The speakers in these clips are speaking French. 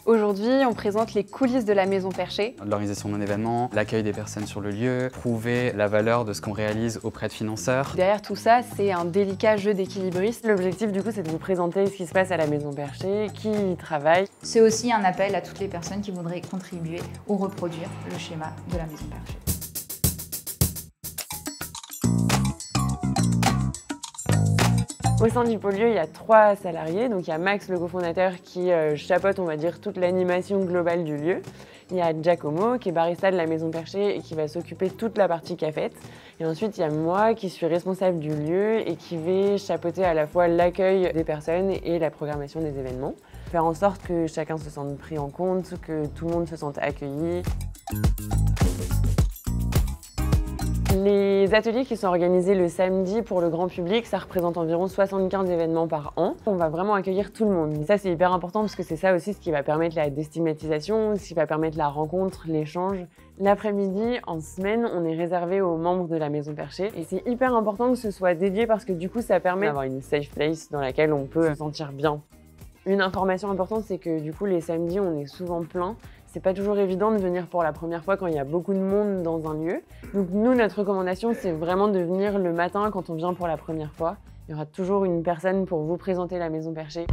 Aujourd'hui, on présente les coulisses de la Maison Perchée. L'organisation d'un événement, l'accueil des personnes sur le lieu, prouver la valeur de ce qu'on réalise auprès de financeurs. Derrière tout ça, c'est un délicat jeu d'équilibristes. L'objectif du coup, c'est de vous présenter ce qui se passe à la Maison Perchée, qui y travaille. C'est aussi un appel à toutes les personnes qui voudraient contribuer ou reproduire le schéma de la Maison Perchée. Au sein du pôle lieu, il y a 3 salariés. Donc il y a Max, le cofondateur, qui chapeaute, on va dire, toute l'animation globale du lieu. Il y a Giacomo, qui est barista de la Maison Perchée et qui va s'occuper de toute la partie cafette. Et ensuite, il y a moi, qui suis responsable du lieu et qui vais chapeauter à la fois l'accueil des personnes et la programmation des événements. Faire en sorte que chacun se sente pris en compte, que tout le monde se sente accueilli. Les ateliers qui sont organisés le samedi pour le grand public, ça représente environ 75 événements par an. On va vraiment accueillir tout le monde. Et ça, c'est hyper important parce que c'est ça aussi ce qui va permettre la déstigmatisation, ce qui va permettre la rencontre, l'échange. L'après-midi, en semaine, on est réservé aux membres de la Maison Perchée. Et c'est hyper important que ce soit dédié parce que du coup, ça permet d'avoir une safe place dans laquelle on peut se sentir bien. Une information importante, c'est que du coup, les samedis, on est souvent plein. C'est pas toujours évident de venir pour la première fois quand il y a beaucoup de monde dans un lieu. Donc nous, notre recommandation, c'est vraiment de venir le matin quand on vient pour la première fois. Il y aura toujours une personne pour vous présenter la Maison Perchée.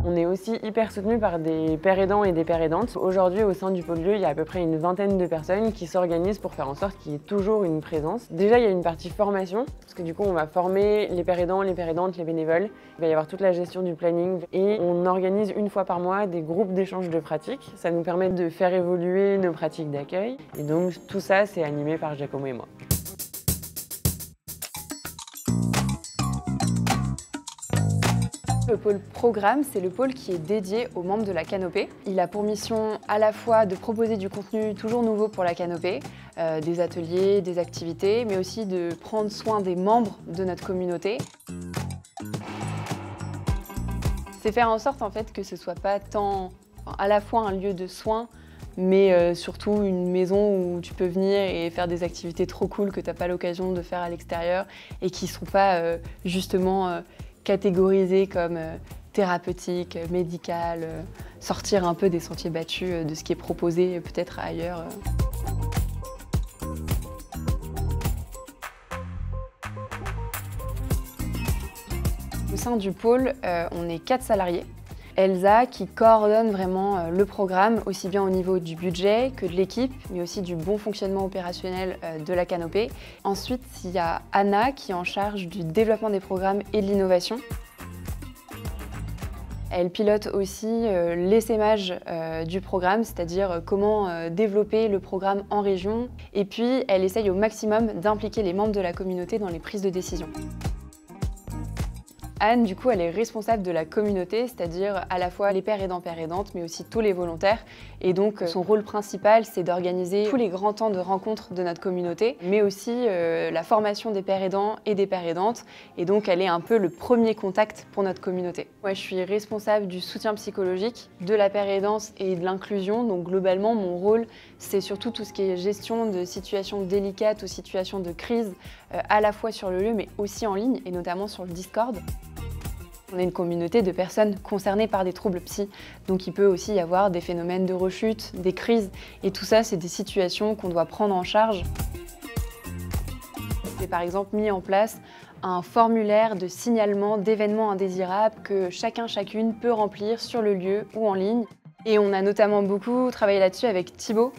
On est aussi hyper soutenu par des pères aidants et des pères aidantes. Aujourd'hui, au sein du pôle lieu, il y a à peu près une vingtaine de personnes qui s'organisent pour faire en sorte qu'il y ait toujours une présence. Déjà, il y a une partie formation, parce que du coup, on va former les pères aidants, les pères aidantes, les bénévoles. Il va y avoir toute la gestion du planning et on organise une fois par mois des groupes d'échange de pratiques. Ça nous permet de faire évoluer nos pratiques d'accueil. Et donc, tout ça, c'est animé par Giacomo et moi. Le pôle programme, c'est le pôle qui est dédié aux membres de la Canopée. Il a pour mission à la fois de proposer du contenu toujours nouveau pour la Canopée, des ateliers, des activités, mais aussi de prendre soin des membres de notre communauté. C'est faire en sorte en fait que ce soit pas tant à la fois un lieu de soins, mais surtout une maison où tu peux venir et faire des activités trop cool que tu n'as pas l'occasion de faire à l'extérieur et qui ne sont pas justement catégorisées comme thérapeutiques, médicales, sortir un peu des sentiers battus de ce qui est proposé peut-être ailleurs. Au sein du pôle, on est 4 salariés. Elsa qui coordonne vraiment le programme, aussi bien au niveau du budget que de l'équipe, mais aussi du bon fonctionnement opérationnel de la Canopée. Ensuite, il y a Anna qui est en charge du développement des programmes et de l'innovation. Elle pilote aussi l'essaimage du programme, c'est-à-dire comment développer le programme en région. Et puis, elle essaye au maximum d'impliquer les membres de la communauté dans les prises de décision. Anne, du coup, elle est responsable de la communauté, c'est-à-dire à la fois les pères aidants, pères aidantes, mais aussi tous les volontaires. Et donc, son rôle principal, c'est d'organiser tous les grands temps de rencontres de notre communauté, mais aussi la formation des pères aidants et des pères aidantes. Et donc, elle est un peu le premier contact pour notre communauté. Moi, je suis responsable du soutien psychologique, de la père aidance et de l'inclusion. Donc, globalement, mon rôle, c'est surtout tout ce qui est gestion de situations délicates ou situations de crise, à la fois sur le lieu, mais aussi en ligne, et notamment sur le Discord. On est une communauté de personnes concernées par des troubles psy, donc il peut aussi y avoir des phénomènes de rechute, des crises, et tout ça, c'est des situations qu'on doit prendre en charge. J'ai par exemple mis en place un formulaire de signalement d'événements indésirables que chacune peut remplir sur le lieu ou en ligne. Et on a notamment beaucoup travaillé là-dessus avec Thibaut,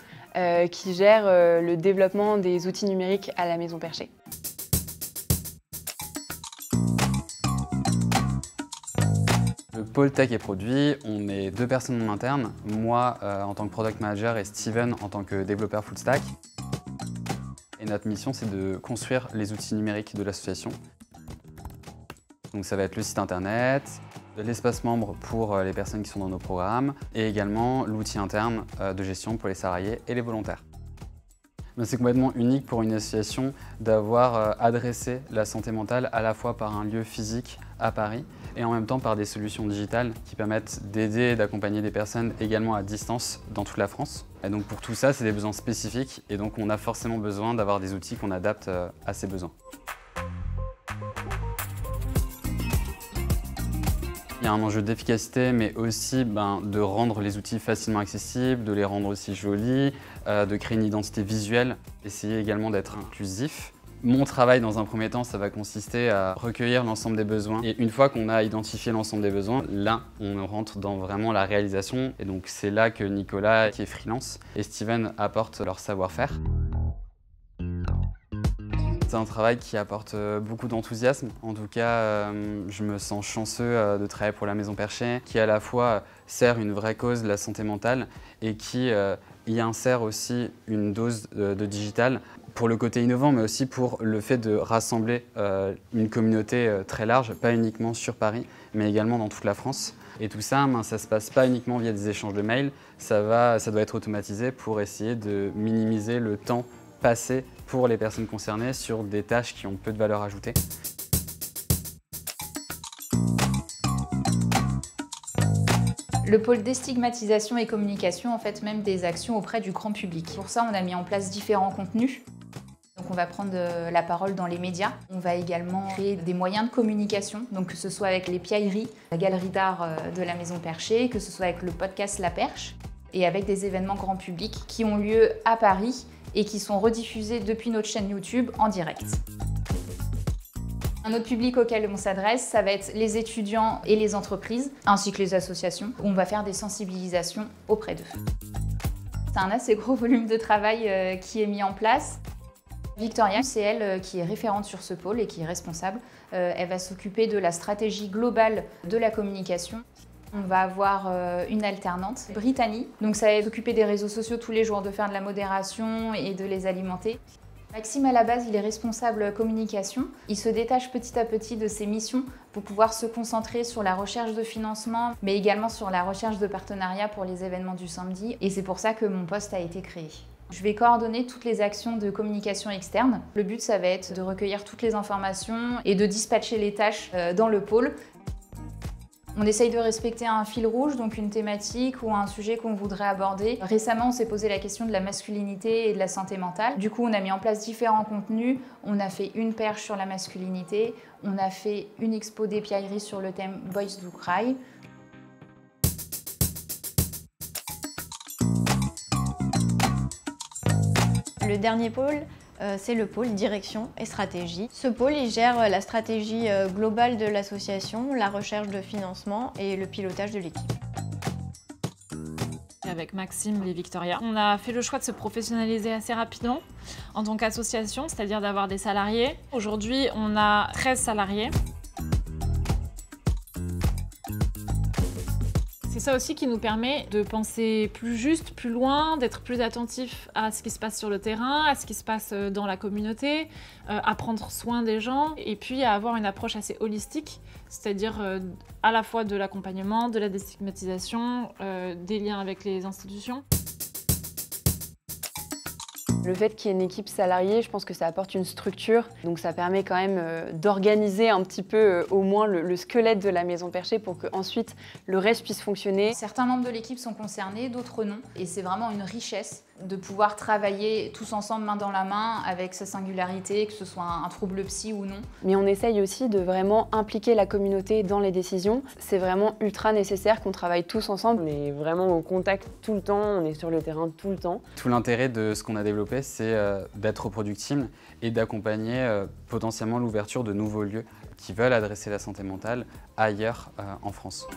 qui gère le développement des outils numériques à la Maison Perchée. Le pôle tech et produit, on est 2 personnes en interne, moi en tant que product manager et Steven en tant que développeur full stack. Et notre mission, c'est de construire les outils numériques de l'association. Donc ça va être le site internet, l'espace membre pour les personnes qui sont dans nos programmes et également l'outil interne de gestion pour les salariés et les volontaires. C'est complètement unique pour une association d'avoir adressé la santé mentale à la fois par un lieu physique à Paris et en même temps par des solutions digitales qui permettent d'aider et d'accompagner des personnes également à distance dans toute la France. Et donc pour tout ça, c'est des besoins spécifiques et donc on a forcément besoin d'avoir des outils qu'on adapte à ces besoins. Il y a un enjeu d'efficacité, mais aussi de rendre les outils facilement accessibles, de les rendre aussi jolis, de créer une identité visuelle, essayer également d'être inclusif. Mon travail, dans un premier temps, ça va consister à recueillir l'ensemble des besoins. Et une fois qu'on a identifié l'ensemble des besoins, là, on rentre dans vraiment la réalisation. Et donc, c'est là que Nicolas, qui est freelance, et Steven apportent leur savoir-faire. C'est un travail qui apporte beaucoup d'enthousiasme. En tout cas, je me sens chanceux de travailler pour la Maison Perchée, qui à la fois sert une vraie cause, la santé mentale, et qui y insère aussi une dose de digital pour le côté innovant, mais aussi pour le fait de rassembler une communauté très large, pas uniquement sur Paris, mais également dans toute la France. Et tout ça, ça se passe pas uniquement via des échanges de mails, ça doit être automatisé pour essayer de minimiser le temps passé pour les personnes concernées sur des tâches qui ont peu de valeur ajoutée. Le pôle déstigmatisation et communication en fait même des actions auprès du grand public. Pour ça, on a mis en place différents contenus. Donc on va prendre la parole dans les médias. On va également créer des moyens de communication, donc que ce soit avec les piailleries, la galerie d'art de la Maison Perchée, que ce soit avec le podcast La Perche, et avec des événements grand public qui ont lieu à Paris et qui sont rediffusés depuis notre chaîne YouTube en direct. Un autre public auquel on s'adresse, ça va être les étudiants et les entreprises, ainsi que les associations, où on va faire des sensibilisations auprès d'eux. C'est un assez gros volume de travail qui est mis en place. Victoria, c'est elle qui est référente sur ce pôle et qui est responsable. Elle va s'occuper de la stratégie globale de la communication. On va avoir une alternante, Brittany. Donc ça va s'occuper des réseaux sociaux tous les jours, de faire de la modération et de les alimenter. Maxime, à la base, il est responsable communication. Il se détache petit à petit de ses missions pour pouvoir se concentrer sur la recherche de financement, mais également sur la recherche de partenariats pour les événements du samedi. Et c'est pour ça que mon poste a été créé. Je vais coordonner toutes les actions de communication externe. Le but, ça va être de recueillir toutes les informations et de dispatcher les tâches dans le pôle. On essaye de respecter un fil rouge, donc une thématique ou un sujet qu'on voudrait aborder. Récemment, on s'est posé la question de la masculinité et de la santé mentale. Du coup, on a mis en place différents contenus. On a fait une perche sur la masculinité. On a fait une expo des piailleries sur le thème Boys Do Cry. Le dernier pôle, c'est le pôle direction et stratégie. Ce pôle, il gère la stratégie globale de l'association, la recherche de financement et le pilotage de l'équipe. Avec Maxime et Victoria, on a fait le choix de se professionnaliser assez rapidement en tant qu'association, c'est-à-dire d'avoir des salariés. Aujourd'hui, on a 13 salariés. C'est ça aussi qui nous permet de penser plus juste, plus loin, d'être plus attentif à ce qui se passe sur le terrain, à ce qui se passe dans la communauté, à prendre soin des gens et puis à avoir une approche assez holistique, c'est-à-dire à la fois de l'accompagnement, de la déstigmatisation, des liens avec les institutions. Le fait qu'il y ait une équipe salariée, je pense que ça apporte une structure. Donc ça permet quand même d'organiser un petit peu au moins le squelette de la Maison Perchée pour qu'ensuite le reste puisse fonctionner. Certains membres de l'équipe sont concernés, d'autres non. Et c'est vraiment une richesse de pouvoir travailler tous ensemble main dans la main avec sa singularité, que ce soit un trouble psy ou non. Mais on essaye aussi de vraiment impliquer la communauté dans les décisions. C'est vraiment ultra nécessaire qu'on travaille tous ensemble. On est vraiment au contact tout le temps, on est sur le terrain tout le temps. Tout l'intérêt de ce qu'on a développé, c'est d'être reproductible et d'accompagner potentiellement l'ouverture de nouveaux lieux qui veulent adresser la santé mentale ailleurs en France.